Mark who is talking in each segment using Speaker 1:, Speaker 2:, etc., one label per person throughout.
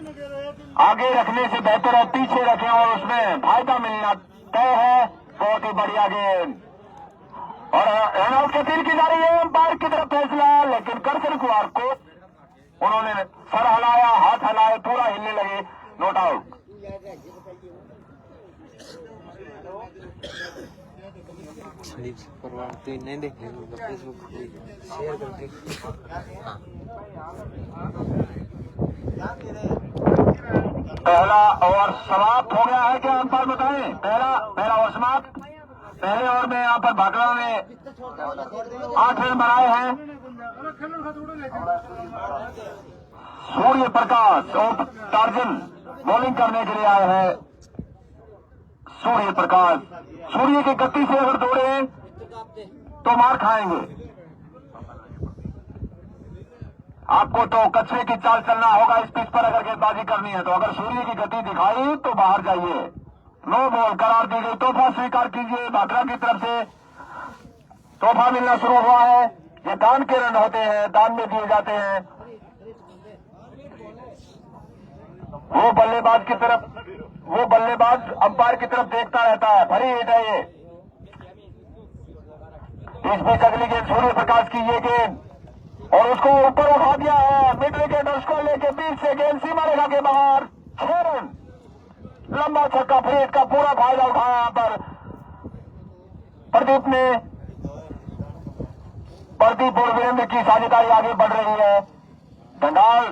Speaker 1: आगे रखने से बेहतर है पीछे रखें और उसमें फायदा मिलना तय है। बहुत ही बढ़िया गेंद और रनआउट की अपील की जा रही है अंपायर की तरफ फैसला, लेकिन करसन कुमार को उन्होंने सर हलाया, हाथ हलाए, पूरा हिलने लगे, नॉट आउट।
Speaker 2: नहीं देख फेसबुक शेयर करके।
Speaker 1: पहला ओवर समाप्त हो गया है क्या अंपायर बताएं? पहला ओवर समाप्त। पहले ओवर में यहाँ पर भागड़ा ने 8 रन बनाए हैं। सूर्य प्रकाश और टार्जन बॉलिंग करने के लिए आए हैं। सूर्य प्रकाश, सूर्य की गति से अगर दौड़े तो मार खाएंगे। आपको तो कचरे की चाल चलना होगा इस पिच पर अगर गेंदबाजी करनी है तो। अगर सूर्य की गति दिखाई तो बाहर जाइए। नो बॉल करार दी गई। तोहफा स्वीकार कीजिए। भाकरा की तरफ से तोहफा मिलना शुरू हुआ है। ये दान के रन होते हैं, दान में दिए जाते हैं। वो बल्लेबाज अंपायर की तरफ देखता रहता है। भरी हिट है ये। इस बीच अगली गेंद सूर्य प्रकाश की ये गेंद और उसको ऊपर उठा दिया है मिड विकेट। उसको लेके बीच से गेंद सीमा रेखा के बाहर 6 रन। लंबा छक्का, फ्रीड का पूरा फायदा उठाया यहां पर प्रदीप ने। प्रदीप और वीरेंद्र की साझेदारी आगे बढ़ रही है। डंडाल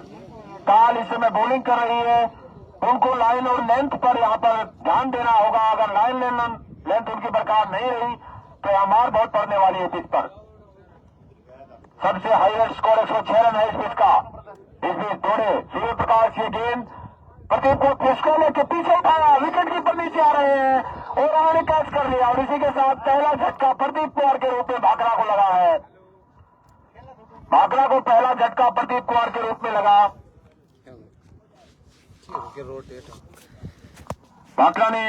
Speaker 1: ताल इस समय बॉलिंग कर रही है। उनको लाइन और लेंथ पर यहां पर ध्यान देना होगा। अगर लाइन लेंथ उनकी बरकरार नहीं रही तो मार बहुत पड़ने वाली है पिच पर। सबसे हाईएस्ट स्कोर 106 रन है इस पिच का। इस बीच दौड़े सूर्य प्रकाश, ये गेंद प्रदीप को फिसको लेके पीछे उठाया। विकेट कीपर नीचे आ रहे हैं और उन्होंने कैच कर लिया और इसी के साथ पहला झटका प्रदीप कुमार के रूप में भाकरा को लगा है। भाकरा को पहला झटका प्रदीप कुमार के रूप में लगा। भाकरा ने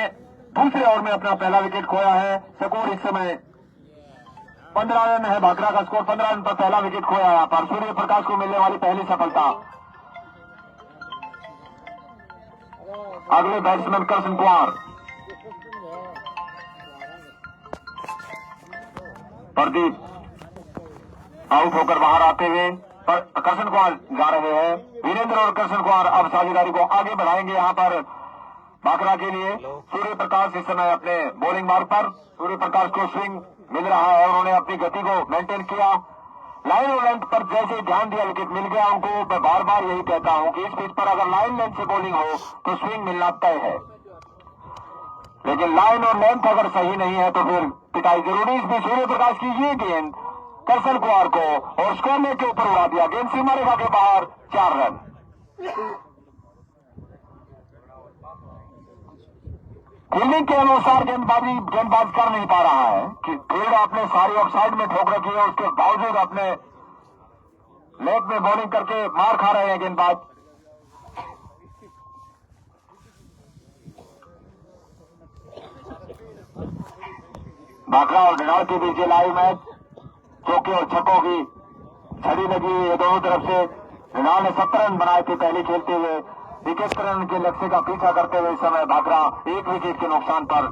Speaker 1: दूसरे ओवर में अपना पहला विकेट खोया है। स्कोर इस समय 15 रन है। भाकरा का स्कोर 15 रन पर पहला विकेट खोया है। पर सूर्य प्रकाश को मिलने वाली पहली सफलता। अगले बैट्समैन करसन कुमार। प्रदीप आउट होकर बाहर आते हुए करसन कुमार जा रहे हैं। वीरेंद्र और करसन कुमार अब साझेदारी को आगे बढ़ाएंगे यहां पर भाकरा के लिए। सूर्य प्रकाश इस समय अपने बॉलिंग मार्ग पर। सूर्य प्रकाश को स्विंग मिल रहा है और उन्होंने अपनी गति को मेंटेन किया। लाइन और लेंथ पर जैसे ध्यान दिया विकेट मिल गया उनको। मैं बार बार यही कहता हूं कि इस पिच पर अगर लाइन लेंथ से बॉलिंग हो तो स्विंग मिलना तय है, लेकिन लाइन और लेंथ अगर सही नहीं है तो फिर पिटाई जरूरी। इस बीच सूर्य प्रकाश की ये गेंद करसन कुमार को और स्कोर के ऊपर उड़ा दिया। गेंद सीमा रेखा के बाहर 4 रन। फील्डिंग के अनुसार गेंदबाज कर नहीं पा रहा है कि फील्ड आपने सारी ऑफ साइड में ठोक रखी है, उसके बावजूद अपने लेग में बॉलिंग करके मार खा रहे हैं गेंदबाज। भाकरा और डंडाल के बीच लाइव मैच चौके और छक्कों की छड़ी लगी है दोनों तरफ से। डंडाल ने 70 रन बनाए थे पहले खेलते हुए। 71 रन के लक्ष्य का पीछा करते हुए इस समय भाकरा 1 विकेट के नुकसान पर।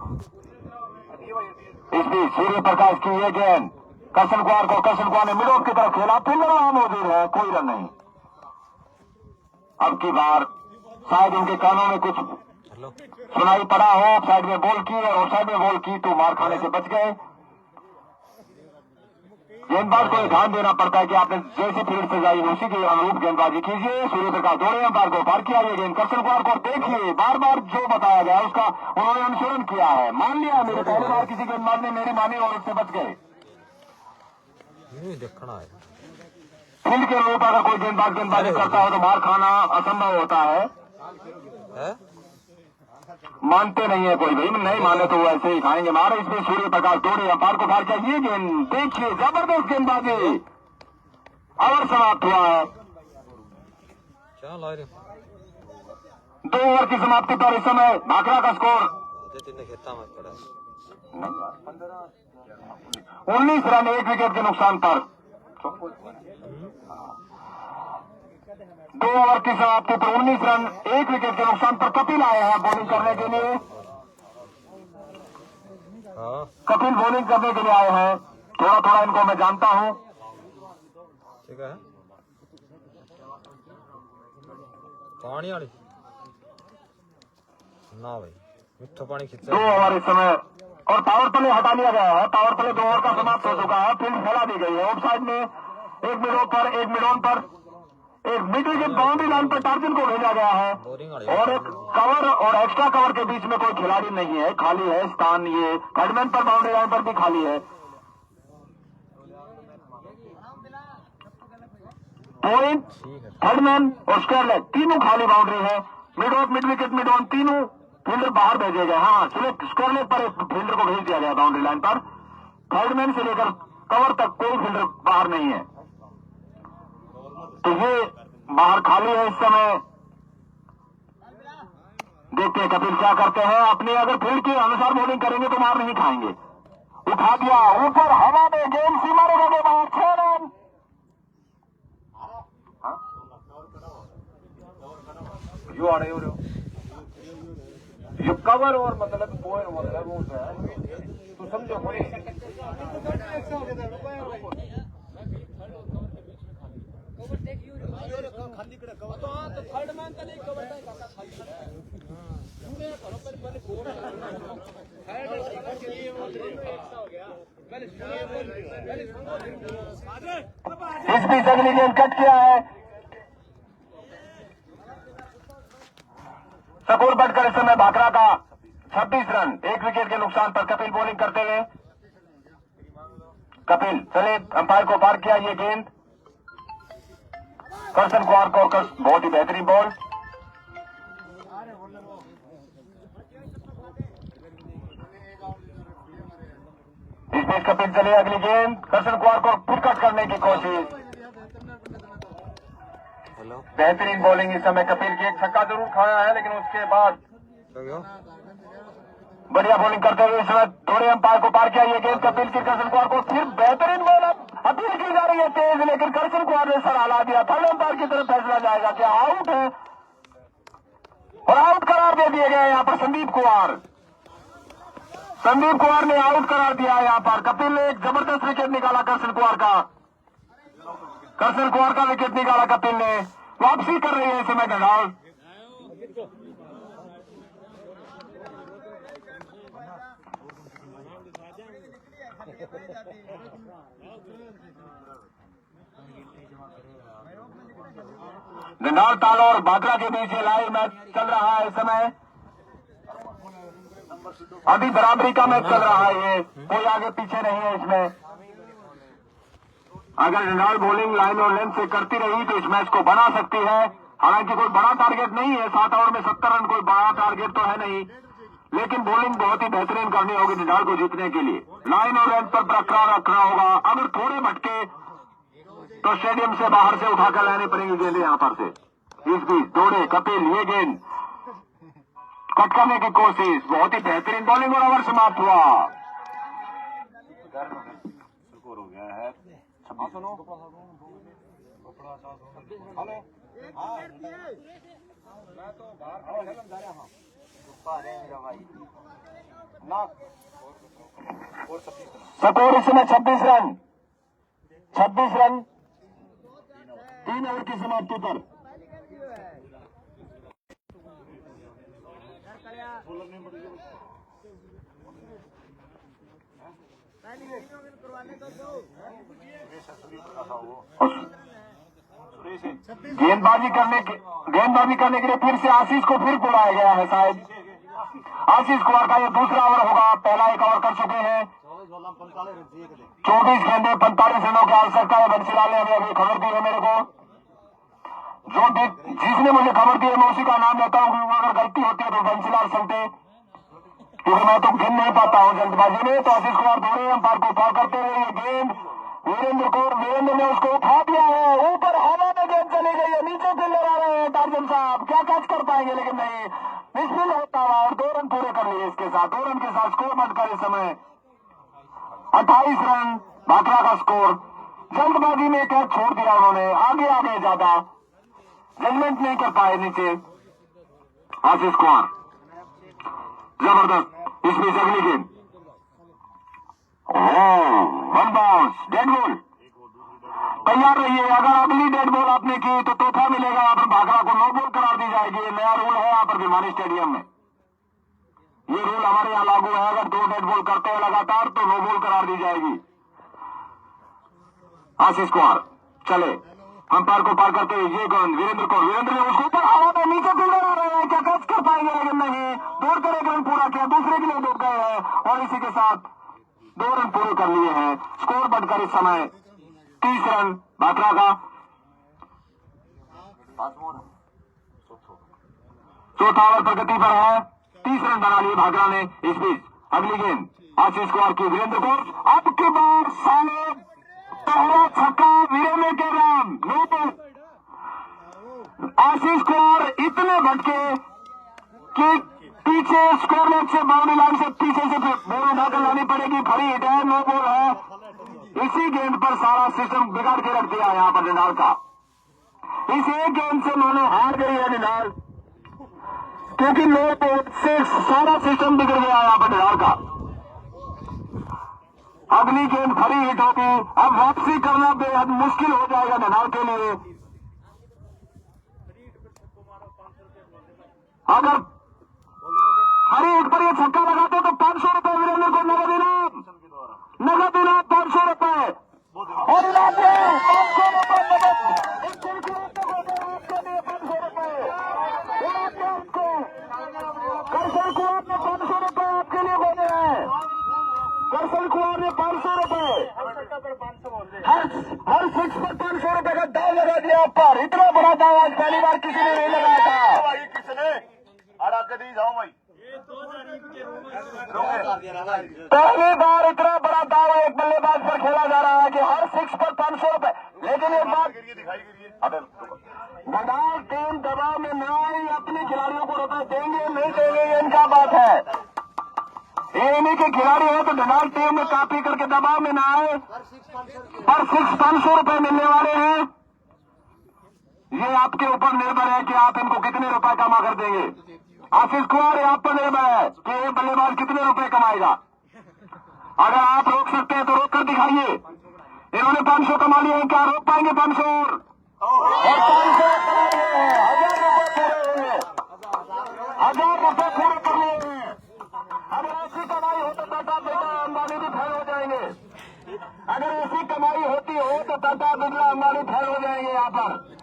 Speaker 1: इस बीच सूर्य प्रकाश की ये गेंद करसन कुमार ने मिड ऑफ की तरफ खेला। फील्डर वहां मौजूद है, कोई रन नहीं। अब की बार शायद उनके कानों में कुछ सुनाई पड़ा हो। ऑफ साइड में बॉल की और ऑफ साइड में बॉल की तो मार खाने से बच गए। गेंदबाज को ध्यान देना पड़ता है कि आपने जैसी फील्ड से जाई उसी के अनुरूप गेंदबाजी कीजिए। सूर्य प्रकाश दौड़े अंपायर को पार किया। ये गेंद करसन कुमार को देखिए, बार बार जो बताया गया उसका उन्होंने अनुसरण किया है। मान लिया मेरे पहली बार किसी गेंदबाज ने मेरी मानी और उससे बच गए। फील्ड के अनुरूप अगर कोई गेंदबाजी करता है तो मार खाना असंभव होता है। मानते नहीं है कोई, भाई नहीं माने तो वैसे ही खाएंगे मार। इसमें सूर्य प्रकाश दौड़े अंपायर को पार किया। ये गेंद देखिए, जबरदस्त गेंदबाजी। ओवर समाप्त हुआ है। 2 ओवर की समाप्ति पर इस समय भाकरा का स्कोर 19 रन 1 विकेट के नुकसान पर। 2 ओवर की समाप्ति पर 19 रन 1 विकेट के नुकसान पर कपिल आए हैं बॉलिंग करने के लिए। कपिल बॉलिंग करने के लिए आए हैं। थोड़ा थोड़ा इनको मैं जानता हूं।
Speaker 2: ठीक है पानी वाली ना भाई मिठा पानी खींचा
Speaker 1: 2 ओवर इस समय और पावर प्ले हटा लिया गया है। पावर प्ले 2 ओवर का समाप्त हो चुका है। फील्ड फैला दी गई है। ऑफ साइड में एक मिड ऑन पर एक मिड विकेट बाउंड्री लाइन पर टार्जन को भेजा गया है और एक कवर और एक्स्ट्रा कवर के बीच में कोई खिलाड़ी नहीं है, खाली है स्थान। ये थर्डमैन पर बाउंड्री लाइन पर भी खाली है। पॉइंट थर्डमैन और स्क्वायर लेग तीनों खाली बाउंड्री है। Mid of mid wicket mid on तीनों फील्डर बाहर भेजे गए। हाँ सिर्फ स्क्वायर लेग पर एक फील्डर को भेज दिया गया बाउंड्री लाइन पर। थर्डमैन से लेकर कवर तक कोई फील्डर बाहर नहीं है। तो ये बाहर खाली है इस समय। देखते हैं कपिल क्या करते हैं। अपने अगर फील्ड के अनुसार बॉलिंग करेंगे तो मार नहीं खाएंगे। उठा दिया ऊपर हवा में गेंद सीमा रेखा के बाहर 6 रन।
Speaker 3: यो आ रहे हो ये कवर और मतलब पॉइंट मतलब वो है तो समझो
Speaker 1: इस बीच अगली गेंद कट किया है। स्कोर बढ़कर इस समय भाकरा का 26 रन 1 विकेट के नुकसान पर कपिल बॉलिंग करते हुए। कपिल चले अंपायर को पार किया ये गेंद। करसन कुमार को बहुत ही बेहतरीन बॉल। इस बीच कपिल चले अगली गेंद। करसन कुमार को फिर कट करने की कोशिश। बेहतरीन बॉलिंग इस समय कपिल की। एक छक्का जरूर खाया है लेकिन उसके बाद बढ़िया बॉलिंग करते हुए इस समय थोड़े अंपायर को पार किया ये गेंद। कपिल की करसन कुमार को फिर बेहतरीन बॉल अपील की जा रही है तेज, लेकिन करसन कुमार ने सर हला दिया। थर्ड अंपायर की तरफ फैसला जाएगा क्या आउट है और आउट करार दे दिए गए यहाँ पर संदीप कुमार ने आउट करार दिया है यहाँ पर। कपिल ने एक जबरदस्त विकेट निकाला करसन कुमार का विकेट निकाला कपिल ने। वापसी कर रही है इस समय डंडाल। डंडाल ताल और बागरा के बीच लाइव मैच चल रहा है इस समय। अभी बराबरी का मैच चल रहा है। ये कोई आगे पीछे नहीं है इसमें। अगर डंडाल बॉलिंग लाइन और लेंथ से करती रही तो इस मैच को बना सकती है। हालांकि कोई बड़ा टारगेट नहीं है। 7 ओवर में 70 रन कोई बड़ा टारगेट तो है नहीं, लेकिन बॉलिंग बहुत ही बेहतरीन करनी होगी डंडाल को जीतने के लिए। लाइन और लेंथ पर बरकरार रखना होगा। अगर थोड़े भटके तो स्टेडियम से बाहर से उठाकर लाने पड़ेंगी गेंदें यहाँ पर से। इस बीच दौड़े कपिल, ये गेंद कट करने की कोशिश। बहुत ही बेहतरीन बॉलिंग और ओवर समाप्त हुआ।
Speaker 3: हो गया है। सुनो हेलो मैं तो बाहर जा रहा हूँ
Speaker 1: स्कोर इस समय 26 रन 3 ओवर की समाप्ति पर। गेंदबाजी करने के लिए फिर से आशीष को फिर बुलाया गया है शायद। आशीष कुमार का ये दूसरा ओवर होगा। पहला 1 ओवर कर चुके हैं। 24 गेंदें 45 रनों की आवश्यकता है। बंसीलाल ने अभी खबर दी है मेरे को। जिसने मुझे खबर दी है मैं उसी का नाम लेता हूँ। अगर गलती होती है तो बंसीलाल संते, क्योंकि मैं तो गिन नहीं पाता हूँ जल्दबाजी में। तो आशीष कुमार दौड़े अंपायर को पार करते हुए ये गेंद वीरेंद्र ने उसको उठा दिया है। ऊपर हवा में गेंद चली गई है। नीचे फील्डर आ रहे हैं टार्जन साहब, क्या कैच कर पाएंगे लेकिन नहीं, मिसफील्ड होता हुआ और 2 रन पूरे कर लिए इसके साथ। 2 रन के साथ स्कोर बढ़कर इस समय 28 रन भाकरा का स्कोर। जल्दबाजी में कैच छोड़ दिया उन्होंने। आगे ज्यादा जजमेंट नहीं कर पाए नीचे आशीष कुमार। जबरदस्त इस बीच अगली गेंद, वन बाउंस, डेड बॉल। तैयार रहिए, अगर अगली डेड बॉल आपने की तो तोहफा मिलेगा। यहाँ पर भाखड़ा को नो बॉल करार दी जाएगी। ये नया रूल है यहाँ पर भिवानी स्टेडियम में। ये रूल हमारे यहाँ लागू है। अगर 2 डेड बॉल करते हैं लगातार तो नो बॉल करार दी जाएगी। आशीष कुमार चले, अंपायर को पार करते हुए ये गेंद वीरेंद्र को, वीरेंद्र ने उसको ऊपर हवा में नीचे फील्डर आ रहे हैं, क्या कैच कर पाएंगे? लेकिन नहीं, दौड़कर एक रन पूरा किया, दूसरे के लिए दौड़ गए हैं और इसी के साथ 2 रन पूरे कर लिए हैं। स्कोर बढ़कर इस समय 30 रन भाखड़ा का। चौथा ओवर प्रगति पर है, 30 रन बना लिए भाखड़ा ने। इस बीच अगली गेंद आशीष कुमार की, वीरेंद्र को अब की बार साले पहला छक्का वीरेंद्र के नाम। आशीष कुमार इतने भटके कि पीछे स्कोर लाइन से, बाउंड्री लाइन से पीछे से बॉल उठाकर लानी पड़ेगी। फरी हिट है, नो बॉल है। इसी गेंद पर सारा सिस्टम बिगाड़ के रख दिया यहाँ पर निनाल का। इस एक गेंद से मानो हार गई है निनाल, क्योंकि नो बॉल से सारा सिस्टम बिगड़ गया यहाँ पर निनाल का। अगली गेंद फरी हिट होगी, अब वापसी करना बेहद मुश्किल हो जाएगा निनाल के लिए। अगर फरी हिट पर ये छक्का लगाते तो 500 रुपए वीरेंद्र को नगद इनाम, नगद इनाम 500 रुपए। और 500 रुपए करसल कुमार ने 500 रुपए आपके लिए बोले हैं। करसल कुमार ने 500 रुपए हर 6 पर 500 रुपए का दाव लगा दिया ऊपर। इतना बड़ा दाव आज पहली बार किसी ने नहीं लगाया था। किसने जाओ भाई, पहली बार इतना बड़ा दाव एक बल्लेबाज पर खेला जा रहा है कि हर 6 पर 500 रुपए। लेकिन एक बात, गडाल टीम दबाव में न आई, अपने खिलाड़ियों को रुपए देंगे नहीं देंगे ये इनका बात है। ये इन्हीं के खिलाड़ी है तो डनाल टीम में कॉपी करके दबाव में न आए। पर 500 रुपए मिलने वाले हैं। ये आपके ऊपर निर्भर है कि आप इनको कितने रुपए कमा कर देंगे। आशीष कुमार ये आप पर निर्भर है कि ये बल्लेबाज कितने रुपए कमाएगा। अगर आप रोक सकते हैं तो रोक कर दिखाइए। इन्होंने 500 कमा लिए हैं, क्या रोक पाएंगे 500 और 500 1000 रुपए पूरे कर लिए हैं। अगर ऐसी कमाई हो तो टाटा बिरला अंबानी भी फेल हो जाएंगे। अगर ऐसी कमाई होती हो तो टाटा बिरला अंबानी फेल हो जाएंगे यहाँ पर,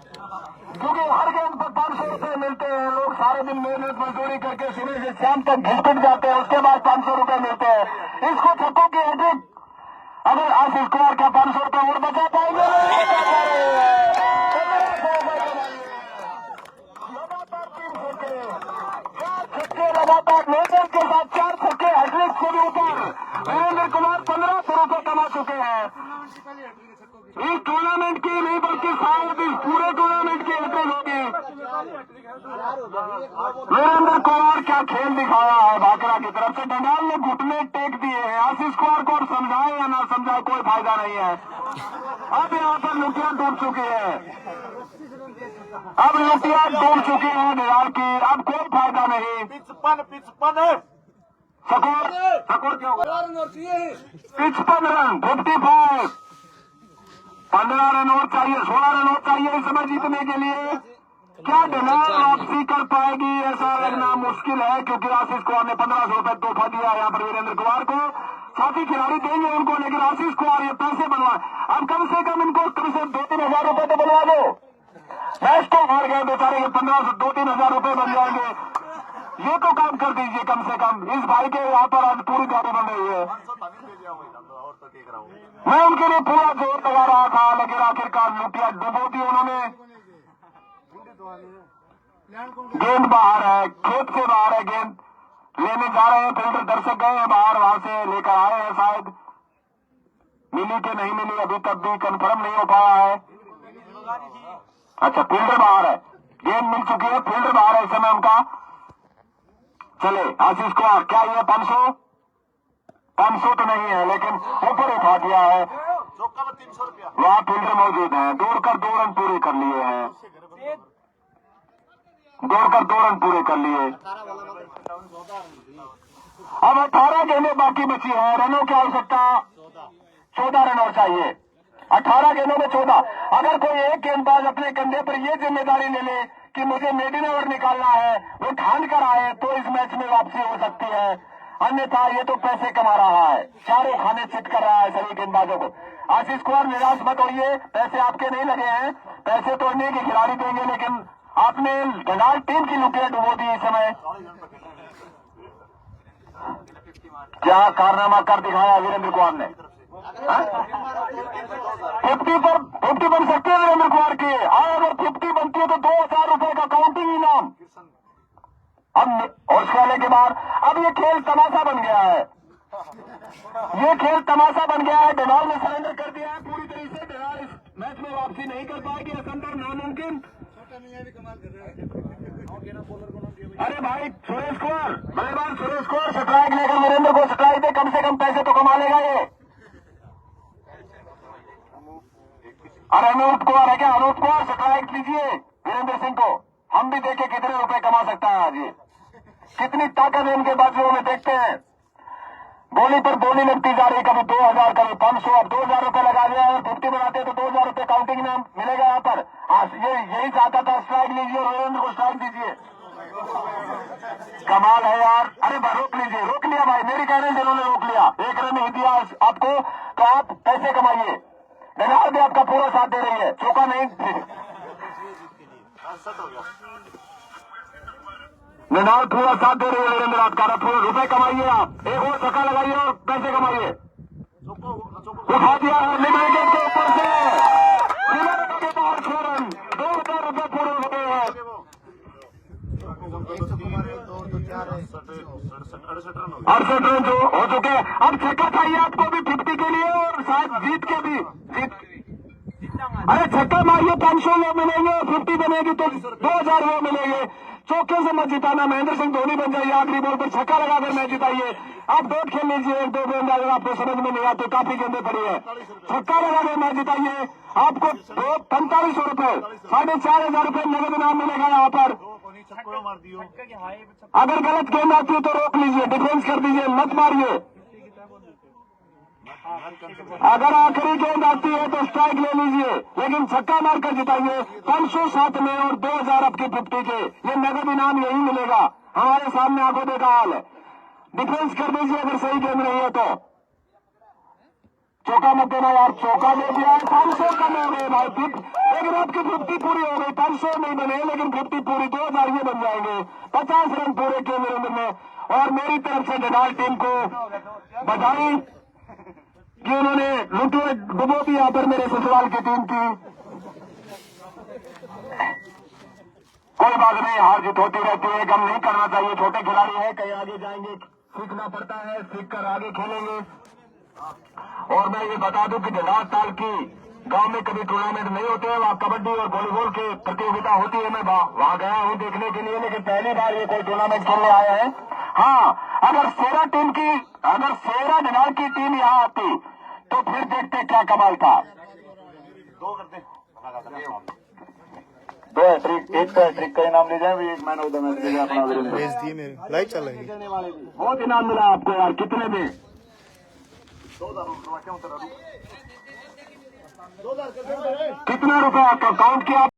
Speaker 1: क्योंकि हर गेंद पर 500 रुपए मिलते हैं। लोग सारे दिन मेहनत मजदूरी करके सुबह से शाम तक घिसपिट जाते हैं, उसके बाद 500 रुपए मिलते हैं। इसको छक्कों की हैट्रिक, अगर आशीष कुमार क्या 500 रुपए और बचा पाएंगे? लगातार 3 छक्के, 4 छक्के लगातार लेकर के साथ 4 छक्के हैट्रिक से भी ऊपर वीरेंद्र कुमार 1500 रुपए कमा चुके हैं। इस टूर्नामेंट की नहीं बल्कि शायद इस पूरे टूर्नामेंट की हैट्रिक होगी। वीरेंद्र कुमार क्या खेल दिखाया है भाखड़ा की तरफ से। डंडाल ने घुटने टेक दिए हैं। आशीष कुमार को समझाए या ना समझाए कोई फायदा नहीं है। अब यहाँ पर लुटिया डूब चुकी है, अब लुटिया डूब चुकी है डंडाल की, अब कोई फायदा नहीं। पिचपन स्कोर क्या होगा? 55 रन, 55, 15 रन और चाहिए, 16 रन और चाहिए इस समय जीतने के लिए। क्या डनाल वापसी कर पाएगी? ऐसा लगना मुश्किल है, क्योंकि आशीष कुमार ने 1500 रुपए तोहफा दिया यहाँ पर वीरेंद्र कुमार को। साथी खिलाड़ी देंगे उनको, लेकिन आशीष कुमार ये पैसे बनवाए। अब कम से कम इनको कम से 2-3 हजार रुपए तो बनवा दो। मैच तो हार गए बेचारे, 1500 2-3 हजार रुपए बन जाएंगे। ये तो काम कर दीजिए कम से कम। इस भाई के यहाँ पर आज पूरी गाड़ी बन रही है। मैं उनके लिए पूरा जोर लगा रहा था, लेकिन आखिरकार लुटिया डुबो दी उन्होंने। गेंद बाहर है, खेत से बाहर है। गेंद लेने जा रहे हैं, फील्डर दर्शक गए हैं बाहर, वहां से लेकर आए हैं शायद। मिली कि नहीं मिली अभी तक भी कंफर्म नहीं हो पाया है। अच्छा, फील्डर बाहर है, गेंद मिल चुकी है, फील्डर बाहर है इस समय उनका। चले आशीष कुमार, क्या ये 500 तो नहीं है, लेकिन ऊपर उठा दिया है। वहाँ फील्डर मौजूद है, दौड़कर 2 रन पूरे कर लिए हैं। दौड़कर 2 रन पूरे कर लिए। अब 18 गेंदें बाकी बची है, रनों की आवश्यकता 14 रन और चाहिए। 18 गेंदों में 14। अगर कोई एक गेंदबाज अपने कंधे पर यह जिम्मेदारी ले ले कि मुझे मेडन ओवर निकालना है, वो ठान कर आए तो इस मैच में वापसी हो सकती है, अन्यथा ये तो पैसे कमा रहा है, चारों खाने चिट कर रहा है सभी गेंदबाजों को। आशीष कुमार निराश मत होइए, पैसे आपके नहीं लगे हैं, पैसे तो अन्य के खिलाड़ी देंगे, लेकिन आपने गंगाल टीम की लुटिया डुबो दी इस समय। क्या कारनामा कर दिखाया वीरेंद्र कुमार ने। 50 बन सकते हैं वीरेंद्र कुमार के। अगर 50 बनती है तो 2000 रुपए का काउंटिंग इनाम। अब और खेलने के बाद अब ये खेल तमाशा बन गया है, ये खेल तमाशा बन गया है। डेनाल ने सरेंडर कर दिया है पूरी तरीके से। डेनाल इस मैच में वापसी नहीं कर पाएगी, असंभव, नामुमकिन। अरे भाई सुरेश कुमार, बल्लेबाज सुरेश कुमार स्ट्राइक लेकर वीरेंद्र को स्ट्राइक दे, कम से कम पैसे तो कमा लेगा ये। अरे अनूप कुमार है क्या? अनूप कुमार स्ट्राइक लीजिए वीरेंद्र सिंह को, हम भी देखें कितने रुपए कमा सकता है आज ये। कितनी ताकत है इनके बाजुओं में, देखते हैं। बोली पर बोली लगती जा रही, कभी 2000 कभी 500, अब 2000 रुपए लगा दिया और 50 बनाते तो 2000 रुपए काउंटिंग में मिलेगा यहाँ पर। ये यही चाहता था, स्ट्राइक लीजिए और वीरेंद्र को स्ट्राइक दीजिए। कमाल है यार। अरे रोक लीजिए, रोक लिया भाई, मेरी कहने से इन्होंने रोक लिया। 1 रन ही दिया आपको तो आप पैसे कमाइए। डेनाल भी आपका पूरा साथ दे रही है, चौका नहीं। डेनाल पूरा साथ दे रही है वीरेंद्र आपका, पूरा रुपए कमाइए आप। एक और छक्का लगाइए और पैसे कमाइए। उठा दिया है मिड विकेट के ऊपर से, के बाहर 6 रन, 2000 रुपए पूरे हो गए हैं। 68 रन जो हो चुके हैं। अब छक्का चाहिए आपको भी 50 के लिए और शायद जीत के भी। अरे छक्का मारिए, 500 वो मिलेंगे, 50 बनेगी तो 2000 वो मिलेंगे। चौके से मत जिताना, महेंद्र सिंह धोनी बन जाइए, आखिरी बॉल पर छक्का लगाकर मैच जिताइए। आप डॉट खेल लीजिए, 1-2 गेंद अगर आपको समझ में नहीं आते, काफी गेंदें पड़ी है, छक्का लगाकर मैच जिताइए। आपको 4500 रुपए, 4500 रुपए नगद इनाम मिलेगा यहाँ पर। अगर गलत गेंद आती है तो रोक लीजिए, डिफेंस कर दीजिए, मत मारिए। अगर आखिरी गेंद आती है तो स्ट्राइक ले लीजिए, लेकिन छक्का मारकर जिताइए। 500 साथ में और 2000 आपके 50 के, ये नगद इनाम यही मिलेगा। हमारे सामने आंखों देखा हाल है। डिफेंस कर दीजिए अगर सही गेंद नहीं है तो। चौका मत देना यार, चौका दे दिया। 500 कम हो गए भाई, लेकिन आपकी 50 पूरी हो गई। 500 नहीं बने लेकिन 50 पूरी, 2000 ये बन जाएंगे। 50 रन पूरे किए वीरेंद्र ने। और मेरी तरफ से डेनाल टीम को बधाई कि उन्होंने लुटे डुबो दी यहाँ पर मेरे ससुराल की टीम की। कोई बात नहीं, हार जीत होती रहती है, गम नहीं करना चाहिए। छोटे खिलाड़ी हैं, कहीं आगे जाएंगे, सीखना पड़ता है, सीख कर आगे खेलेंगे। और मैं ये बता दूं कि डेनाल ताल की गांव में कभी टूर्नामेंट नहीं होते हैं, वहाँ कबड्डी और वॉलीबॉल की प्रतियोगिता होती है। मैं वहाँ गया हूँ देखने के लिए, लेकिन पहली बार ये कोई टूर्नामेंट खेलने आए हैं। हाँ, अगर सेरा डेनाल की टीम यहाँ आती तो फिर देखते क्या कमाल था। 2 करते, 2 हैट्रिक, एक का हैट्रिक का इनाम ले जाए, एक मैन ऑफ द मैच ले जाए अपना वीरेंद्र।
Speaker 2: भेज दिए मेरे लाइव चल रही है।
Speaker 1: बहुत इनाम मिला आपको यार, कितने में? 2000 कितना रुपए आपका काउंट किया?